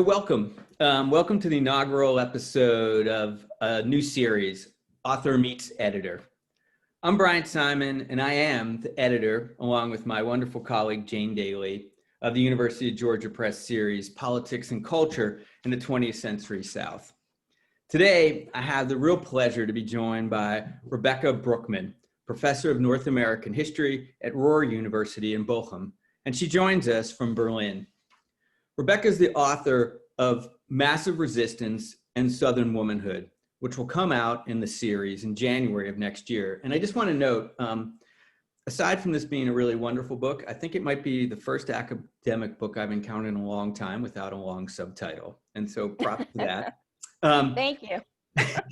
Welcome. Welcome to the inaugural episode of a new series, Author Meets Editor. I'm Bryant Simon, and I am the editor, along with my wonderful colleague, Jane Daly, of the University of Georgia Press series, Politics and Culture in the 20th Century South. Today, I have the real pleasure to be joined by Rebecca Brückmann, professor of North American history at Ruhr University in Bochum, and she joins us from Berlin. Rebecca is the author of Massive Resistance and Southern Womanhood, which will come out in the series in January of next year. And I just want to note, aside from this being a really wonderful book, I think it might be the first academic book I've encountered in a long time without a long subtitle. And so props to that. Thank you.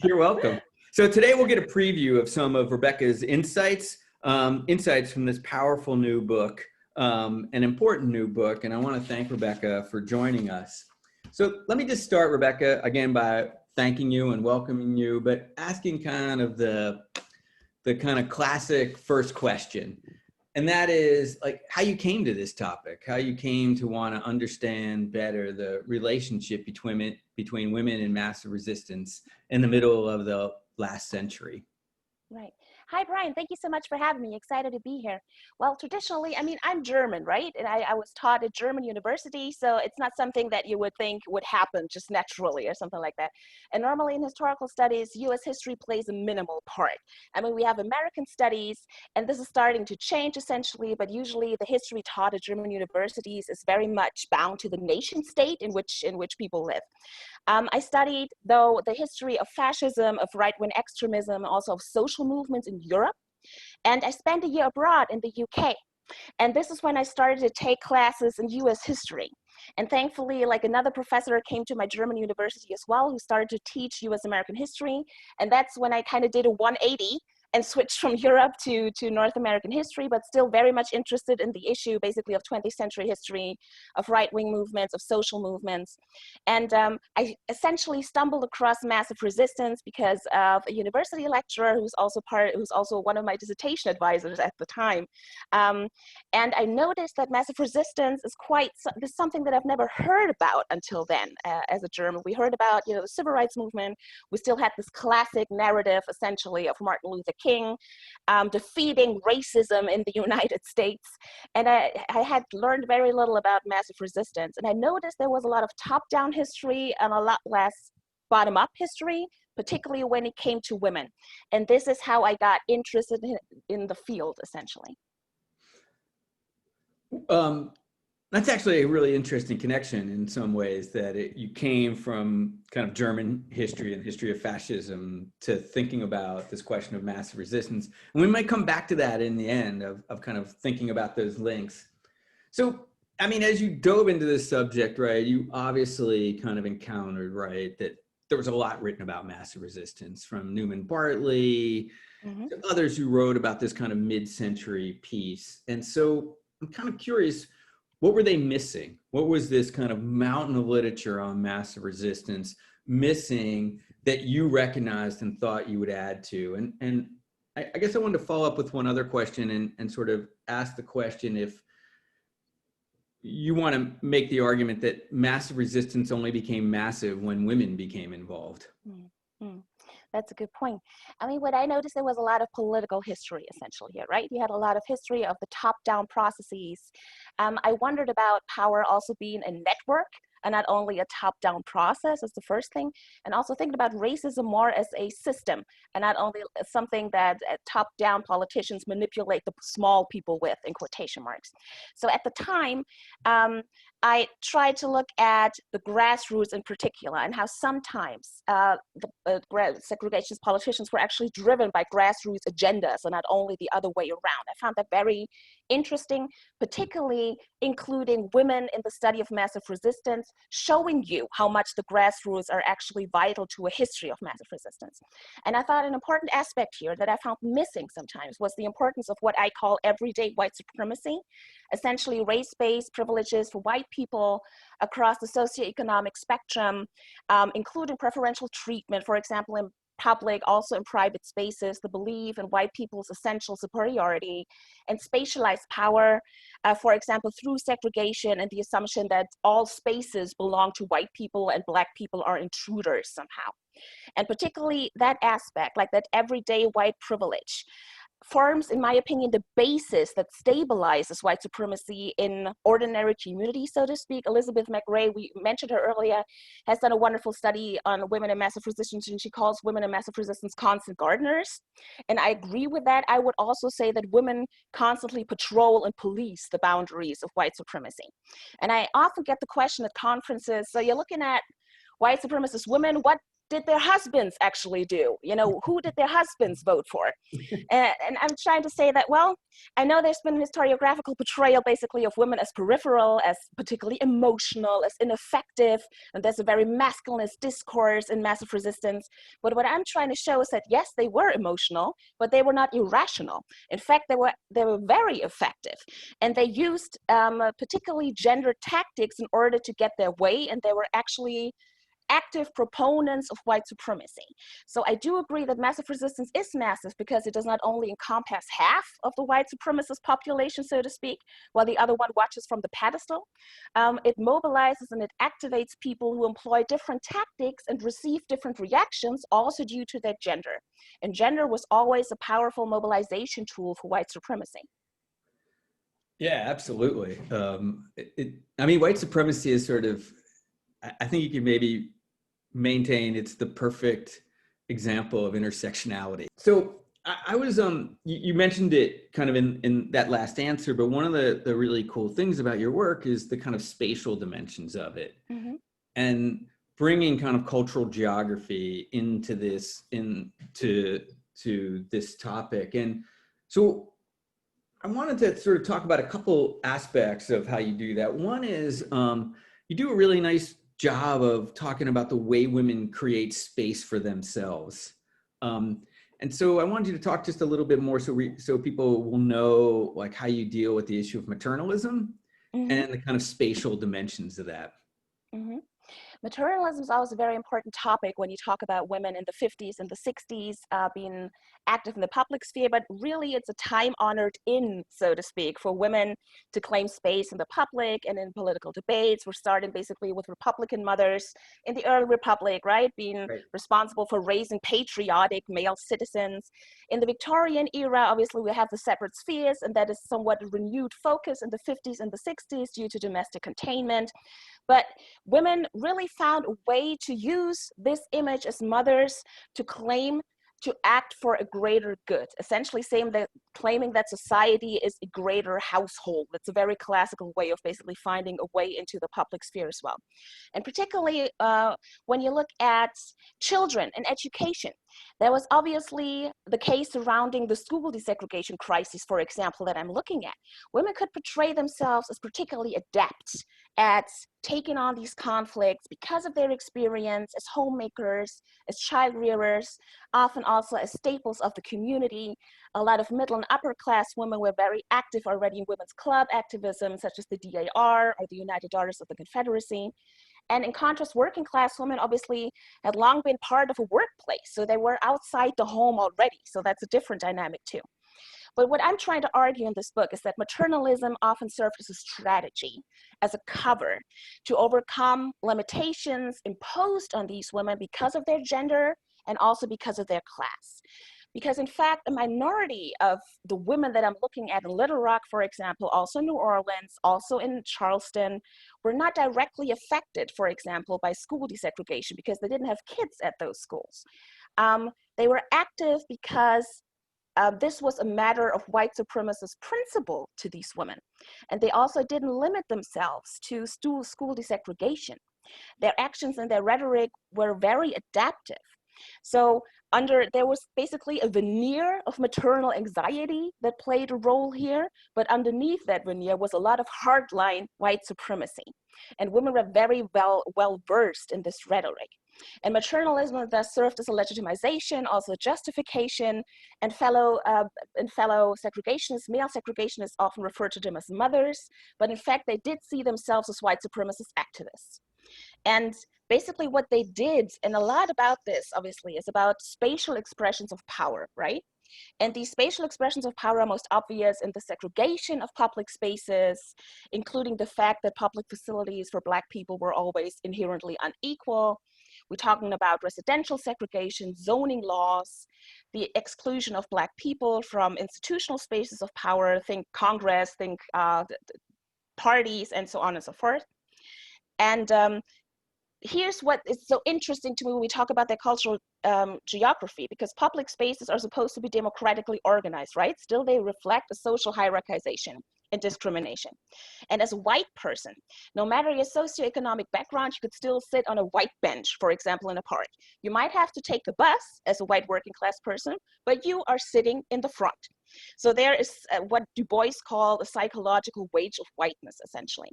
You're welcome. So today we'll get a preview of some of Rebecca's insights from this powerful new book. An important new book, and I want to thank Rebecca for joining us. So let me just start, Rebecca, again by thanking you and welcoming you, but asking kind of the kind of classic first question, and that is like how you came to this topic, how you came to want to understand better the relationship between women and massive resistance in the middle of the last century. Right. Hi, Brian. Thank you so much for having me. Excited to be here. Well, traditionally, I'm German, right? And I was taught at German university, so it's not something that you would think would happen just naturally or something like that. And normally in historical studies, U.S. history plays a minimal part. We have American studies, and this is starting to change essentially, but usually the history taught at German universities is very much bound to the nation state in which people live. I studied, though, the history of fascism, of right-wing extremism, and also of social movements in Europe. And I spent a year abroad in the UK. And this is when I started to take classes in US history. And thankfully, like another professor came to my German university as well, who started to teach US American history. And that's when I kind of did a 180 and switched from Europe to North American history, but still very much interested in the issue, basically, of 20th century history, of right-wing movements, of social movements. And I essentially stumbled across massive resistance because of a university lecturer who's also one of my dissertation advisors at the time. And I noticed that massive resistance is something that I've never heard about until then as a German. We heard about, the civil rights movement. We still had this classic narrative, essentially, of Martin Luther King defeating racism in the United States. And I had learned very little about massive resistance. And I noticed there was a lot of top-down history and a lot less bottom-up history, particularly when it came to women. And this is how I got interested in the field, essentially. That's actually a really interesting connection in some ways, that you came from kind of German history and history of fascism to thinking about this question of massive resistance. And we might come back to that in the end of kind of thinking about those links. So, as you dove into this subject, right, you obviously kind of encountered, right, that there was a lot written about massive resistance from Newman Bartley to others who wrote about this kind of mid-century piece. And so I'm kind of curious, what were they missing? What was this kind of mountain of literature on massive resistance missing that you recognized and thought you would add to? And I guess I wanted to follow up with one other question and sort of ask the question if you want to make the argument that massive resistance only became massive when women became involved. Mm-hmm. That's a good point. What I noticed, there was a lot of political history essentially here, right? You had a lot of history of the top-down processes. I wondered about power also being a network and not only a top-down process as the first thing, and also thinking about racism more as a system and not only as something that top-down politicians manipulate the small people with, in quotation marks. So at the time, I tried to look at the grassroots in particular and how sometimes the segregationist politicians were actually driven by grassroots agendas and not only the other way around. I found that very interesting, particularly including women in the study of massive resistance, showing you how much the grassroots are actually vital to a history of massive resistance. And I thought an important aspect here that I found missing sometimes was the importance of what I call everyday white supremacy, essentially race-based privileges for white people across the socioeconomic spectrum, including preferential treatment, for example, in public, also in private spaces, the belief in white people's essential superiority and spatialized power, for example, through segregation and the assumption that all spaces belong to white people and Black people are intruders somehow. And particularly that aspect, like that everyday white privilege, forms, in my opinion, the basis that stabilizes white supremacy in ordinary communities, so to speak. Elizabeth McRae, we mentioned her earlier, has done a wonderful study on women in massive resistance, and she calls women in massive resistance constant gardeners. And I agree with that. I would also say that women constantly patrol and police the boundaries of white supremacy. And I often get the question at conferences, so you're looking at white supremacist women, what did their husbands actually do? You know, who did their husbands vote for? And I'm trying to say that, well, I know there's been historiographical portrayal basically of women as peripheral, as particularly emotional, as ineffective, and there's a very masculinist discourse in massive resistance. But what I'm trying to show is that yes, they were emotional, but they were not irrational. In fact, they were very effective, and they used particularly gender tactics in order to get their way, and they were actually active proponents of white supremacy. So I do agree that massive resistance is massive because it does not only encompass half of the white supremacist population, so to speak, while the other one watches from the pedestal. It mobilizes and it activates people who employ different tactics and receive different reactions, also due to their gender. And gender was always a powerful mobilization tool for white supremacy. Yeah, absolutely. I mean, white supremacy is sort of, I think you can maybe maintain it's the perfect example of intersectionality. So I was, you mentioned it kind of in that last answer, but one of the really cool things about your work is the kind of spatial dimensions of it. Mm-hmm. And bringing kind of cultural geography into this, to this topic. And so I wanted to sort of talk about a couple aspects of how you do that. One is you do a really nice job of talking about the way women create space for themselves. And so I wanted you to talk just a little bit more so people will know like how you deal with the issue of maternalism mm-hmm. and the kind of spatial dimensions of that. Mm-hmm. Maternalism is always a very important topic when you talk about women in the 50s and the 60s being active in the public sphere, but really it's a time-honored in, so to speak, for women to claim space in the public and in political debates. We're starting basically with Republican mothers in the early Republic, right, being responsible for raising patriotic male citizens. In the Victorian era, obviously we have the separate spheres, and that is somewhat a renewed focus in the 50s and the 60s due to domestic containment. But women really found a way to use this image as mothers to claim to act for a greater good, essentially claiming that society is a greater household. That's a very classical way of basically finding a way into the public sphere as well. And particularly when you look at children and education, there was obviously the case surrounding the school desegregation crisis, for example, that I'm looking at. Women could portray themselves as particularly adept at taking on these conflicts because of their experience as homemakers, as child rearers, often also as staples of the community. A lot of middle and upper class women were very active already in women's club activism, such as the DAR or the United Daughters of the Confederacy. And in contrast, working class women obviously had long been part of a workplace, so they were outside the home already. So that's a different dynamic too. But what I'm trying to argue in this book is that maternalism often served as a strategy, as a cover to overcome limitations imposed on these women because of their gender and also because of their class. Because in fact, a minority of the women that I'm looking at in Little Rock, for example, also in New Orleans, also in Charleston, were not directly affected, for example, by school desegregation because they didn't have kids at those schools. They were active because this was a matter of white supremacist principle to these women. And they also didn't limit themselves to school desegregation. Their actions and their rhetoric were very adaptive. So there was basically a veneer of maternal anxiety that played a role here, but underneath that veneer was a lot of hardline white supremacy. And women were very well versed in this rhetoric. And maternalism thus served as a legitimization, also a justification, and fellow segregationists, male segregationists often refer to them as mothers, but in fact they did see themselves as white supremacist activists. And basically what they did, and a lot about this obviously is about spatial expressions of power, right? And these spatial expressions of power are most obvious in the segregation of public spaces, including the fact that public facilities for Black people were always inherently unequal. We're talking about residential segregation, zoning laws, the exclusion of Black people from institutional spaces of power, think Congress, think parties, and so on and so forth. And here's what is so interesting to me when we talk about their cultural geography, because public spaces are supposed to be democratically organized, right? Still, they reflect a social hierarchization and discrimination. And as a white person, no matter your socioeconomic background, you could still sit on a white bench, for example, in a park. You might have to take the bus as a white working class person, but you are sitting in the front. So there is what Du Bois called a psychological wage of whiteness, essentially.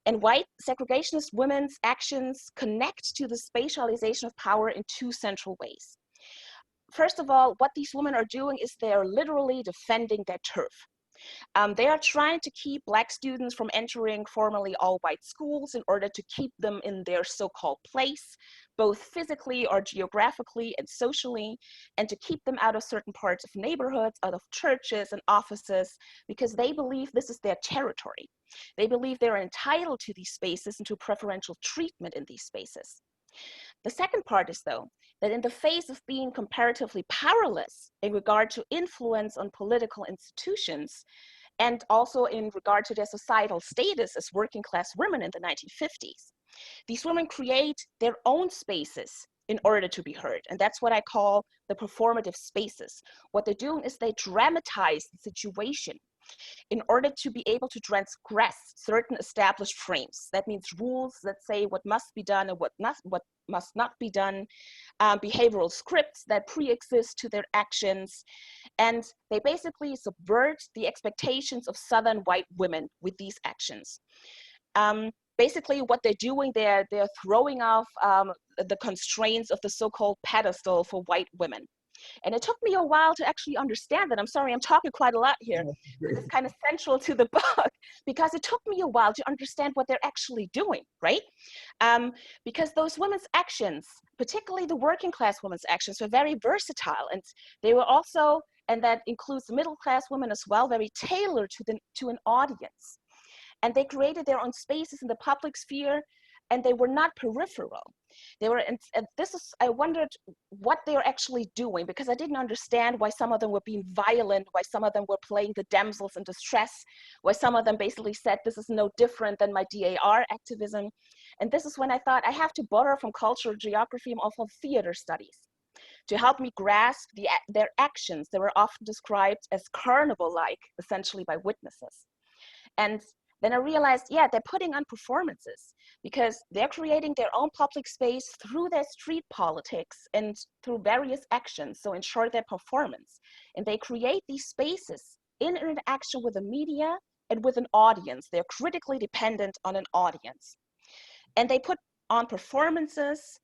And white segregationist women's actions connect to the spatialization of power in two central ways. First of all, what these women are doing is they are literally defending their turf. They are trying to keep Black students from entering formerly all-white schools in order to keep them in their so-called place, both physically or geographically and socially, and to keep them out of certain parts of neighborhoods, out of churches and offices, because they believe this is their territory. They believe they're entitled to these spaces and to preferential treatment in these spaces. The second part is, though, that in the face of being comparatively powerless in regard to influence on political institutions, and also in regard to their societal status as working class women in the 1950s, these women create their own spaces in order to be heard. And that's what I call the performative spaces. What they're doing is they dramatize the situation in order to be able to transgress certain established frames. That means rules that say what must be done and what must not be done, behavioral scripts that pre-exist to their actions. And they basically subvert the expectations of Southern white women with these actions. Basically what they're doing, they're throwing off the constraints of the so-called pedestal for white women. And it took me a while to actually understand that. I'm sorry, I'm talking quite a lot here. It's kind of central to the book because it took me a while to understand what they're actually doing, right? Because those women's actions, particularly the working class women's actions, were very versatile. And they were also, and that includes the middle class women as well, very tailored to an audience. And they created their own spaces in the public sphere, and they were not peripheral. They were, and this is, I wondered what they were actually doing, because I didn't understand why some of them were being violent, why some of them were playing the damsels in distress, why some of them basically said this is no different than my DAR activism. And this is when I thought I have to borrow from cultural geography and also theater studies to help me grasp their actions that were often described as carnival-like, essentially by witnesses. And then I realized, yeah, they're putting on performances because they're creating their own public space through their street politics and through various actions. So in short, their performance. And they create these spaces in interaction with the media and with an audience. They're critically dependent on an audience. And they put on performances.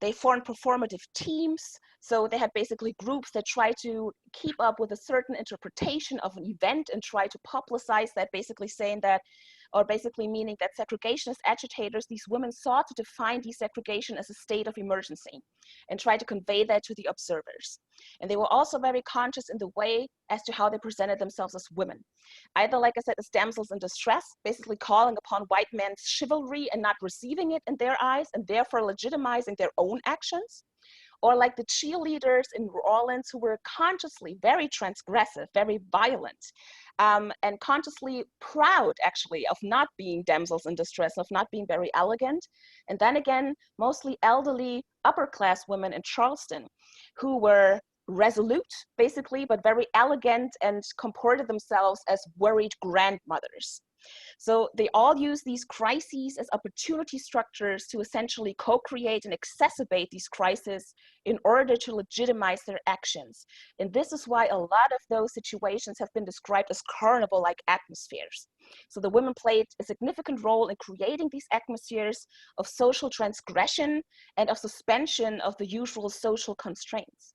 They form performative teams. So they had basically groups that try to keep up with a certain interpretation of an event and try to publicize that, basically saying that, or basically meaning that segregationist agitators, these women sought to define desegregation as a state of emergency and try to convey that to the observers. And they were also very conscious in the way as to how they presented themselves as women. Either, like I said, as damsels in distress, basically calling upon white men's chivalry and not receiving it in their eyes and therefore legitimizing their own actions, or like the cheerleaders in New Orleans who were consciously very transgressive, very violent, and consciously proud, actually, of not being damsels in distress, of not being very elegant. And then again, mostly elderly upper-class women in Charleston who were resolute, basically, but very elegant and comported themselves as worried grandmothers. So they all use these crises as opportunity structures to essentially co-create and exacerbate these crises in order to legitimize their actions. And this is why a lot of those situations have been described as carnival-like atmospheres. So the women played a significant role in creating these atmospheres of social transgression and of suspension of the usual social constraints.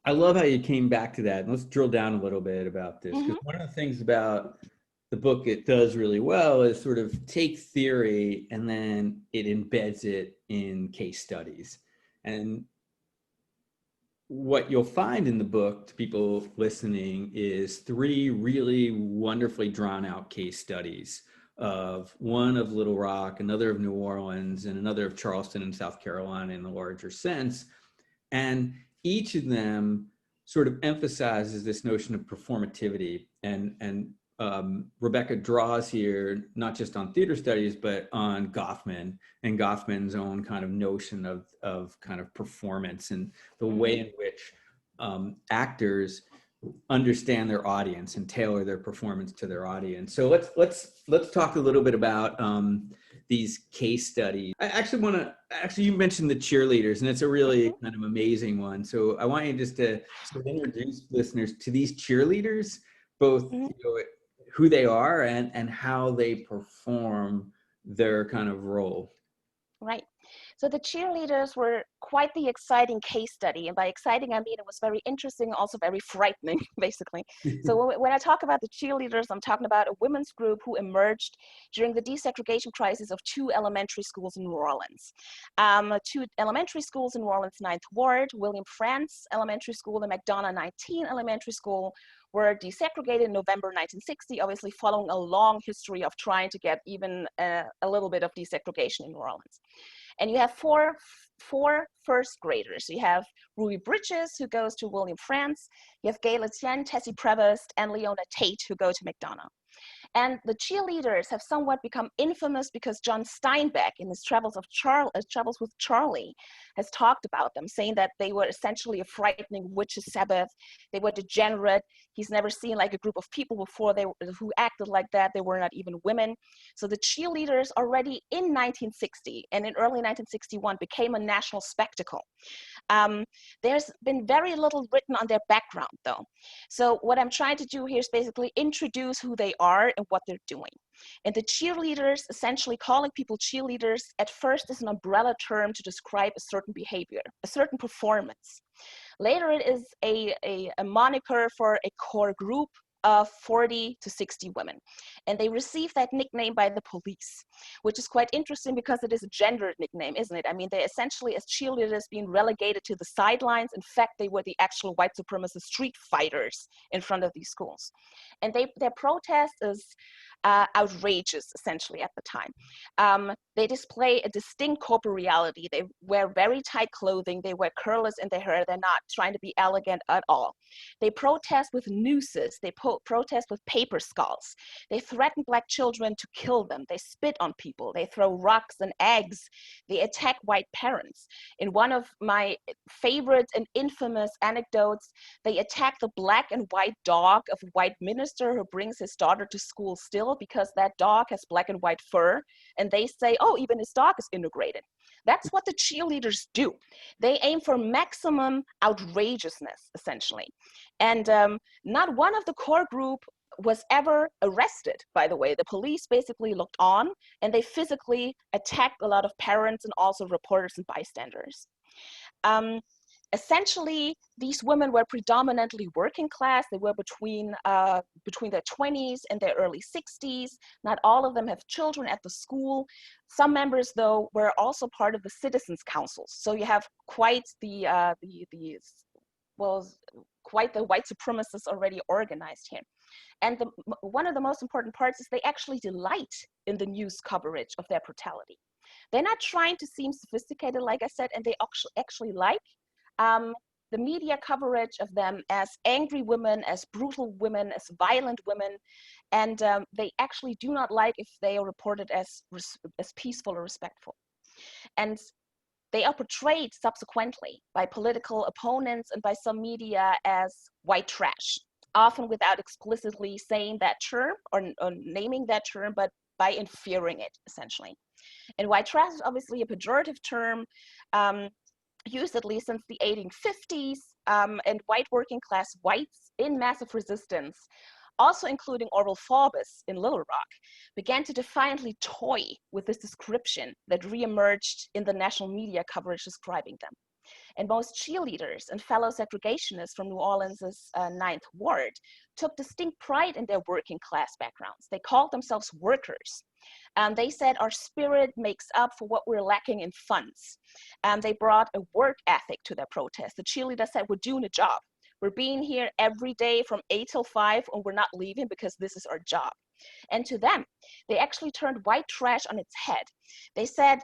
I love how you came back to that. Let's drill down a little bit about this, because one of the things about the book it does really well is sort of take theory and then it embeds it in case studies. And what you'll find in the book, to people listening, is three really wonderfully drawn out case studies, of one of Little Rock, another of New Orleans, and another of Charleston in South Carolina in the larger sense. And each of them sort of emphasizes this notion of performativity. And Rebecca draws here not just on theater studies, but on Goffman and Goffman's own kind of notion of kind of performance and the way in which actors understand their audience and tailor their performance to their audience. So let's talk a little bit about these case studies. I actually want to, you mentioned the cheerleaders, and it's a really kind of amazing one. So I want you just to sort of introduce listeners to these cheerleaders, both you know, who they are and how they perform their kind of role. Right. So the cheerleaders were quite the exciting case study. And by exciting, I mean it was very interesting, also very frightening, basically. So when I talk about the cheerleaders, I'm talking about a women's group who emerged during the desegregation crisis of two elementary schools in New Orleans. Two elementary schools in New Orleans, Ninth Ward, William Frantz Elementary School and McDonough 19 Elementary School, were desegregated in November 1960, obviously following a long history of trying to get even a little bit of desegregation in New Orleans. And you have four first graders. You have Ruby Bridges, who goes to William Frantz. You have Gayla Tien, Tessie Prevost, and Leona Tate, who go to McDonough. And the cheerleaders have somewhat become infamous because John Steinbeck, in his Travels with Charlie, has talked about them, saying that they were essentially a frightening witches' Sabbath. They were degenerate. He's never seen like a group of people before who acted like that. They were not even women. So the cheerleaders already in 1960 and in early 1961 became a national spectacle. There's been very little written on their background, though. So what I'm trying to do here is basically introduce who they are and what they're doing. And the cheerleaders, essentially calling people cheerleaders, at first is an umbrella term to describe a certain behavior, a certain performance. Later, it is a moniker for a core group of 40 to 60 women. And they received that nickname by the police, which is quite interesting because it is a gendered nickname, isn't it? I mean, they essentially, as cheerleaders, being relegated to the sidelines. In fact, they were the actual white supremacist street fighters in front of these schools. And their protest is outrageous, essentially, at the time. They display a distinct corporeality. They wear very tight clothing. They wear curlers in their hair. They're not trying to be elegant at all. They protest with nooses. They protest with paper skulls. They threaten Black children to kill them. They spit on people. They throw rocks and eggs. They attack white parents. In one of my favorite and infamous anecdotes, they attack the black and white dog of a white minister who brings his daughter to school still because that dog has black and white fur. And they say, oh, even his dog is integrated. That's what the cheerleaders do. They aim for maximum outrageousness, essentially. And not one of the core group was ever arrested, by the way. The police basically looked on and they physically attacked a lot of parents and also reporters and bystanders. Essentially, these women were predominantly working class. They were between their 20s and their early 60s. Not all of them have children at the school. Some members, though, were also part of the citizens' councils. So you have quite quite the white supremacists already organized here. And one of the most important parts is they actually delight in the news coverage of their brutality. They're not trying to seem sophisticated, like I said, and they actually like the media coverage of them as angry women, as brutal women, as violent women, and they actually do not like if they are reported as peaceful or respectful. And they are portrayed subsequently by political opponents and by some media as white trash, often without explicitly saying that term or naming that term, but by inferring it, essentially. And white trash is obviously a pejorative term, used at least since the 1850s, and white working class whites in massive resistance, also including Orville Forbes in Little Rock, began to defiantly toy with this description that reemerged in the national media coverage describing them. And most cheerleaders and fellow segregationists from New Orleans' Ninth Ward took distinct pride in their working class backgrounds. They called themselves workers. They said our spirit makes up for what we're lacking in funds. They brought a work ethic to their protest. The cheerleaders said, we're doing a job. We're being here every day from 8 till 5, and we're not leaving because this is our job. And to them, they actually turned white trash on its head. They said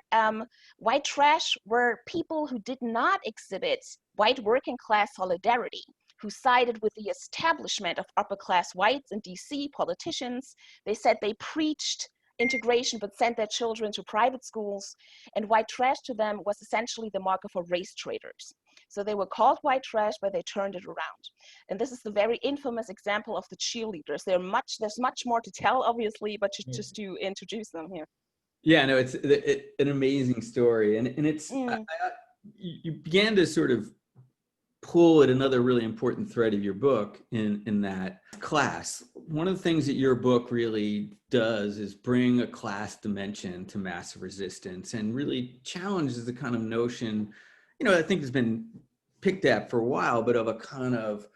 white trash were people who did not exhibit white working class solidarity, who sided with the establishment of upper class whites in DC, politicians. They said they preached integration but sent their children to private schools, and white trash to them was essentially the marker for race traitors. So they were called white trash, but they turned it around. And this is the very infamous example of the cheerleaders. There's much more to tell, obviously, but just to introduce them here. Yeah, no, it's an amazing story, and it's you began to sort of pull at another really important thread of your book in that class. One of the things that your book really does is bring a class dimension to massive resistance and really challenges the kind of notion, you know, I think has been picked at for a while, but of a kind of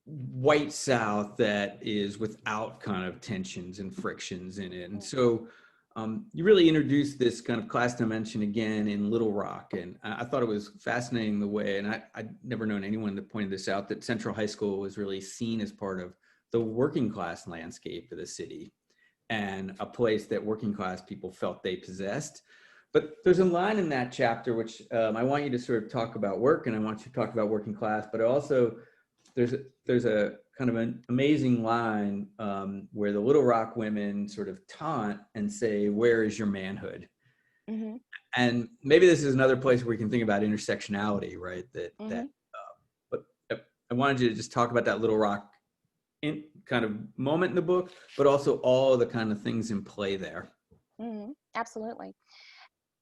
white South that is without kind of tensions and frictions in it. And so you really introduced this kind of class dimension again in Little Rock. And I thought it was fascinating the way, and I'd never known anyone that pointed this out, that Central High School was really seen as part of the working class landscape of the city and a place that working class people felt they possessed. But there's a line in that chapter, which I want you to sort of talk about work, and I want you to talk about working class, but also there's a kind of an amazing line where the Little Rock women sort of taunt and say, where is your manhood? Mm-hmm. And maybe this is another place where we can think about intersectionality, right? But I wanted you to just talk about that Little Rock kind of moment in the book, but also all the kind of things in play there. Mm-hmm. Absolutely.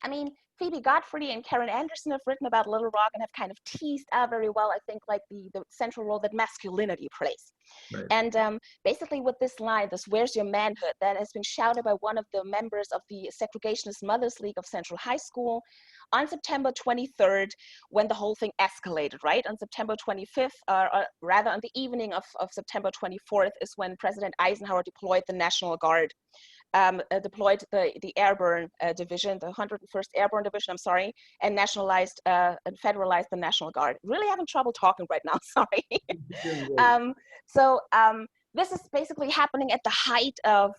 I mean, Phoebe Godfrey and Karen Anderson have written about Little Rock and have kind of teased out very well, I think, like the central role that masculinity plays. Right. And basically with this line, this where's your manhood, that has been shouted by one of the members of the Segregationist Mothers League of Central High School on September 23rd, when the whole thing escalated, right? On September 25th, or rather on the evening of September 24th is when President Eisenhower deployed the National Guard. Deployed the Airborne Division, the 101st Airborne Division, I'm sorry, and nationalized and federalized the National Guard. Really having trouble talking right now, sorry. This is basically happening at the height of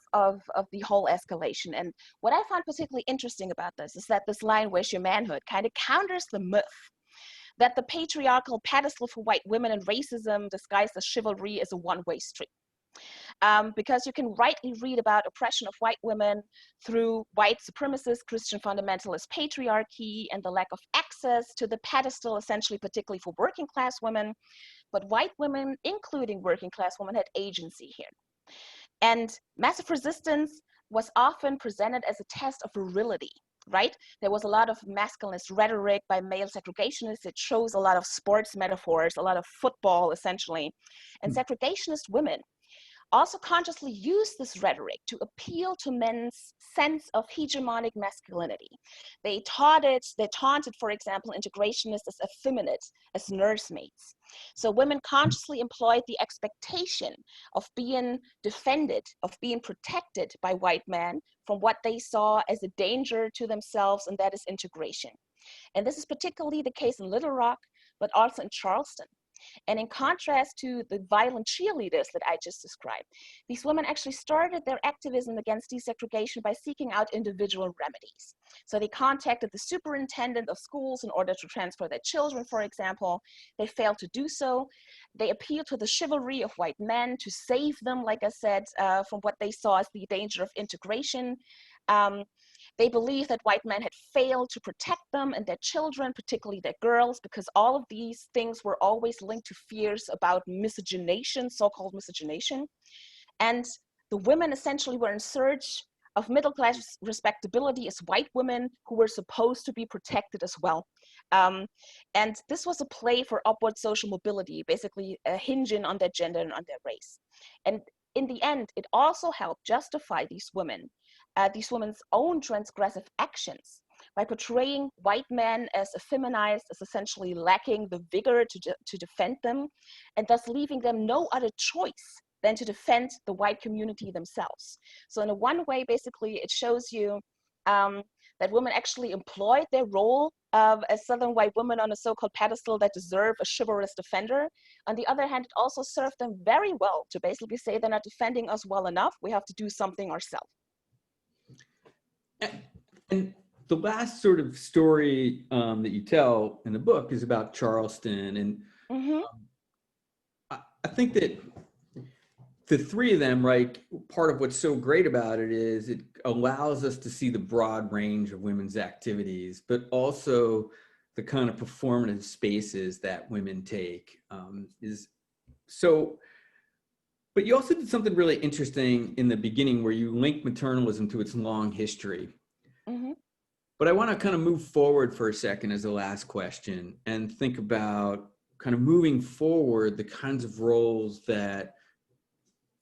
the whole escalation. And what I found particularly interesting about this is that this line, where's your manhood, kind of counters the myth that the patriarchal pedestal for white women and racism disguised as chivalry is a one-way street. Because you can rightly read about oppression of white women through white supremacist Christian fundamentalist patriarchy and the lack of access to the pedestal, essentially, particularly for working class women. But white women, including working class women, had agency here. And massive resistance was often presented as a test of virility, right? There was a lot of masculinist rhetoric by male segregationists. It shows a lot of sports metaphors, a lot of football, essentially. And segregationist women also consciously used this rhetoric to appeal to men's sense of hegemonic masculinity. They taunted, for example, integrationists as effeminate, as nursemaids. So women consciously employed the expectation of being defended, of being protected by white men from what they saw as a danger to themselves, and that is integration. And this is particularly the case in Little Rock, but also in Charleston. And in contrast to the violent cheerleaders that I just described, these women actually started their activism against desegregation by seeking out individual remedies. So they contacted the superintendent of schools in order to transfer their children, for example. They failed to do so. They appealed to the chivalry of white men to save them, like I said, from what they saw as the danger of integration. They believed that white men had failed to protect them and their children, particularly their girls, because all of these things were always linked to fears about miscegenation, so-called miscegenation. And the women essentially were in search of middle-class respectability as white women who were supposed to be protected as well. And this was a play for upward social mobility, basically hinging on their gender and on their race. And in the end, it also helped justify these women's own transgressive actions by portraying white men as effeminized, as essentially lacking the vigor to defend them, and thus leaving them no other choice than to defend the white community themselves. So in a one way, basically, it shows you that women actually employed their role as Southern white women on a so-called pedestal that deserve a chivalrous defender. On the other hand, it also served them very well to basically say they're not defending us well enough, we have to do something ourselves. And the last sort of story that you tell in the book is about Charleston. And I think that the three of them, right, part of what's so great about it is it allows us to see the broad range of women's activities, but also the kind of performative spaces that women take. But you also did something really interesting in the beginning where you link maternalism to its long history. But I want to kind of move forward for a second as the last question and think about kind of moving forward the kinds of roles that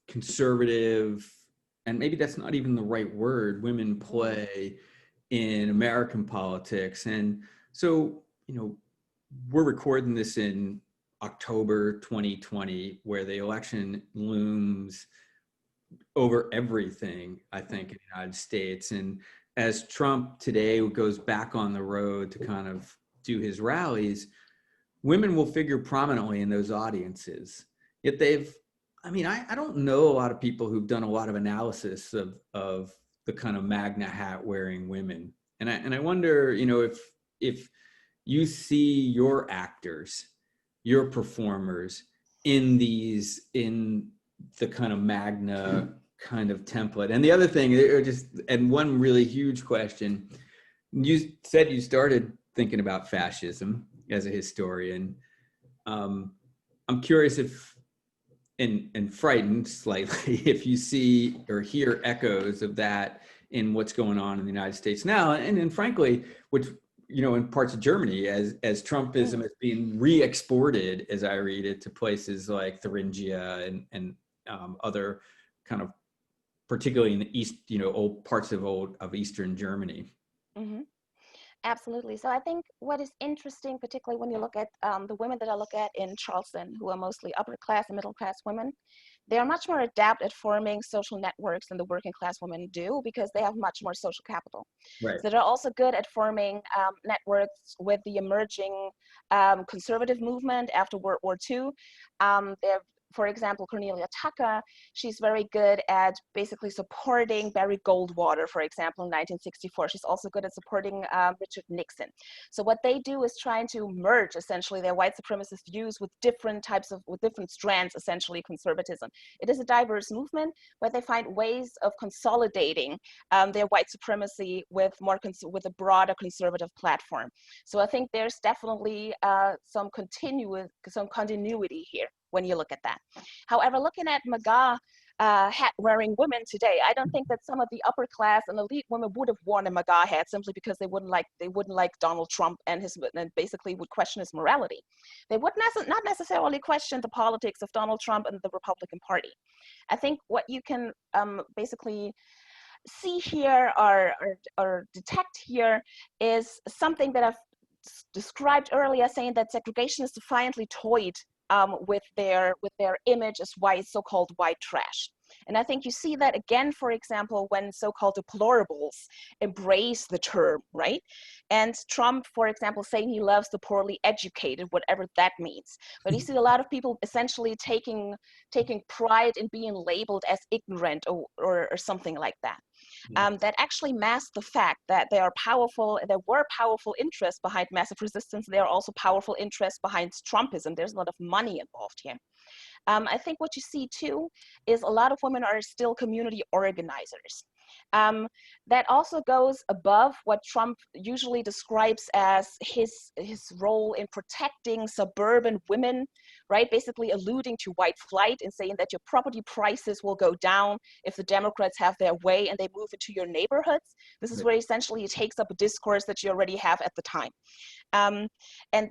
conservative, and maybe that's not even the right word, women play in American politics. And so, you know, we're recording this in October 2020, where the election looms over everything, I think, in the United States. And as Trump today goes back on the road to kind of do his rallies, women will figure prominently in those audiences. Yet I don't know a lot of people who've done a lot of analysis of the kind of MAGA hat wearing women. And I wonder, you know, if you see your actors, your performers in the kind of MAGA kind of template. And the other thing, and one really huge question, you said you started thinking about fascism as a historian. I'm curious if, and frightened slightly, if you see or hear echoes of that in what's going on in the United States now, and frankly, which, you know, in parts of Germany, as Trumpism is being re-exported, as I read it, to places like Thuringia and other kind of, particularly in the East, you know, old parts of Eastern Germany. Absolutely. So I think what is interesting, particularly when you look at the women that I look at in Charleston, who are mostly upper class and middle class women, they are much more adept at forming social networks than the working class women do, because they have much more social capital. Right. So they're also good at forming networks with the emerging conservative movement after World War II. They're, for example, Cornelia Tucker, she's very good at basically supporting Barry Goldwater, for example, in 1964. She's also good at supporting Richard Nixon. So what they do is trying to merge essentially their white supremacist views with different strands, essentially conservatism. It is a diverse movement, where they find ways of consolidating their white supremacy with a broader conservative platform. So I think there's definitely some continuity here when you look at that. However, looking at MAGA hat-wearing women today, I don't think that some of the upper class and elite women would have worn a MAGA hat simply because they wouldn't like Donald Trump and basically would question his morality. They would not necessarily question the politics of Donald Trump and the Republican Party. I think what you can basically see here or detect here is something that I've described earlier, saying that segregationists defiantly toyed with their image as white, so-called white trash. And I think you see that again, for example, when so-called deplorables embrace the term, right? And Trump, for example, saying he loves the poorly educated, whatever that means. But you see a lot of people essentially taking pride in being labeled as ignorant or something like that. That actually mask the fact that there were powerful interests behind massive resistance. There are also powerful interests behind Trumpism. There's a lot of money involved here. I think what you see too is a lot of women are still community organizers. That also goes above what Trump usually describes as his role in protecting suburban women, right? Basically alluding to white flight and saying that your property prices will go down if the Democrats have their way and they move into your neighborhoods. This is where essentially he takes up a discourse that you already have at the time. And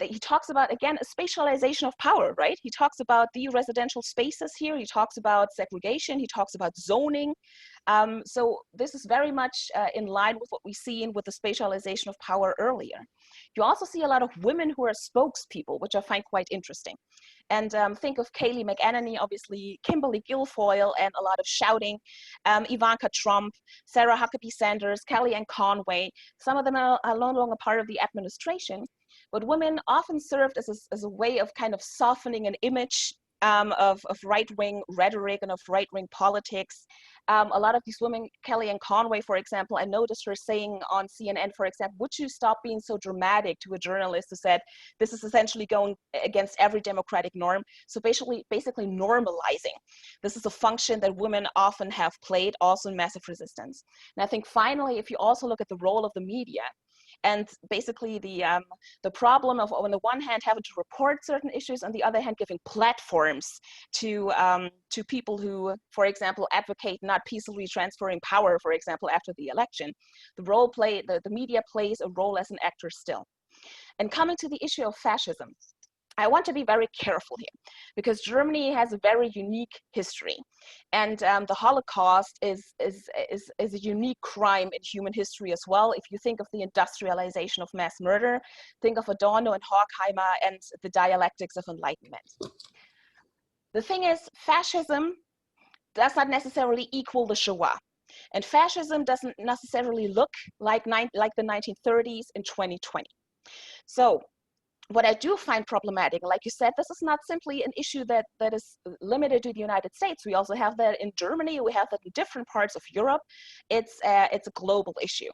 he talks about, again, a spatialization of power, right? He talks about the residential spaces here. He talks about segregation. He talks about zoning. So this is very much in line with what we've seen with the spatialization of power earlier. You also see a lot of women who are spokespeople, which I find quite interesting. And think of Kayleigh McEnany, obviously Kimberly Guilfoyle, and a lot of shouting, Ivanka Trump, Sarah Huckabee Sanders, Kellyanne Conway. Some of them are no longer part of the administration, but women often served as a way of kind of softening an image of right-wing rhetoric and of right-wing politics. A lot of these women, Kellyanne Conway, for example, I noticed her saying on CNN, for example, would you stop being so dramatic, to a journalist who said, this is essentially going against every democratic norm. So basically normalizing. This is a function that women often have played also in massive resistance. And I think finally, if you also look at the role of the media, and basically the problem of, on the one hand, having to report certain issues, on the other hand, giving platforms to people who, for example, advocate not peacefully transferring power, for example, after the election. The media plays a role as an actor still. And coming to the issue of fascism, I want to be very careful here, because Germany has a very unique history, and the Holocaust is a unique crime in human history as well. If you think of the industrialization of mass murder, think of Adorno and Horkheimer and the dialectics of enlightenment. The thing is, fascism does not necessarily equal the Shoah, and fascism doesn't necessarily look like the 1930s in 2020. So what I do find problematic, like you said, this is not simply an issue that is limited to the United States. We also have that in Germany. We have that in different parts of Europe. It's a global issue.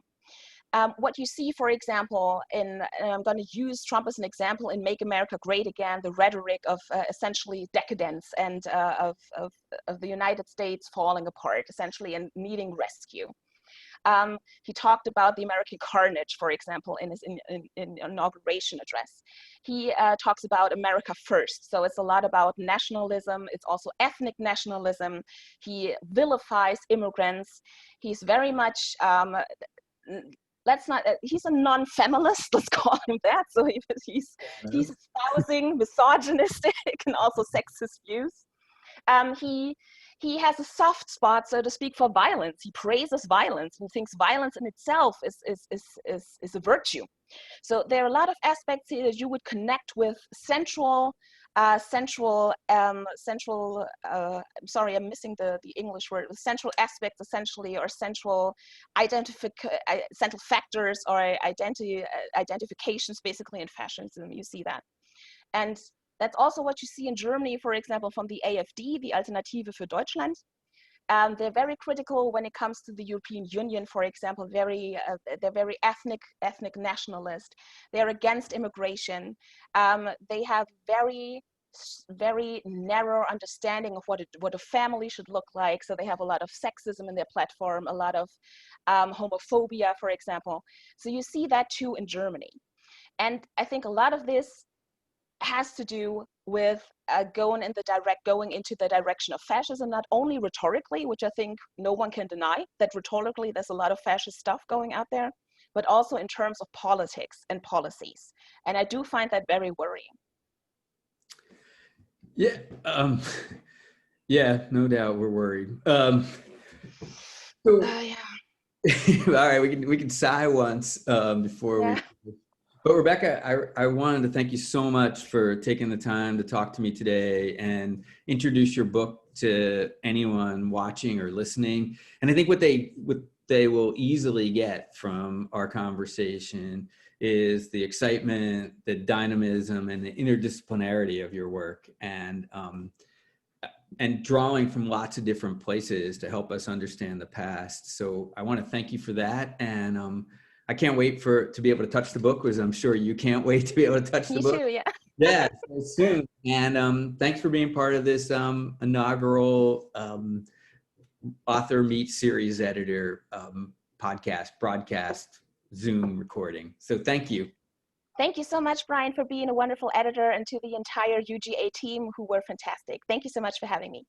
What you see, for example, and I'm going to use Trump as an example in Make America Great Again, the rhetoric of essentially decadence and of the United States falling apart, essentially, and needing rescue. He talked about the American carnage, for example, in his inauguration address. He talks about America first. So it's a lot about nationalism. It's also ethnic nationalism. He vilifies immigrants. He's very much, he's a non-feminist, let's call him that. So he's espousing misogynistic and also sexist views. He has a soft spot, so to speak, for violence. He praises violence. He thinks violence in itself is a virtue. So there are a lot of aspects here that you would connect with central, sorry, I'm missing the English word, central aspects essentially, or central factors or identifications basically in fascism. You see that. And that's also what you see in Germany, for example, from the AfD, the Alternative für Deutschland. They're very critical when it comes to the European Union, for example. They're very ethnic nationalist. They're against immigration. They have very narrow understanding of what a family should look like. So they have a lot of sexism in their platform, a lot of homophobia, for example. So you see that too in Germany. And I think a lot of this has to do with going into the direction of fascism, not only rhetorically, which I think no one can deny, that rhetorically there's a lot of fascist stuff going out there, but also in terms of politics and policies. And I do find that very worrying. Yeah, yeah, no doubt we're worried. Yeah. All right, we can sigh once before we. But Rebecca, I wanted to thank you so much for taking the time to talk to me today and introduce your book to anyone watching or listening. And I think what they will easily get from our conversation is the excitement, the dynamism, and the interdisciplinarity of your work, and drawing from lots of different places to help us understand the past. So I want to thank you for that. And I can't wait to be able to touch the book, because I'm sure you can't wait to be able to touch the book. Me too, yeah. Yeah, so soon. And thanks for being part of this inaugural author meet series editor broadcast, Zoom recording. So thank you. Thank you so much, Brian, for being a wonderful editor, and to the entire UGA team who were fantastic. Thank you so much for having me.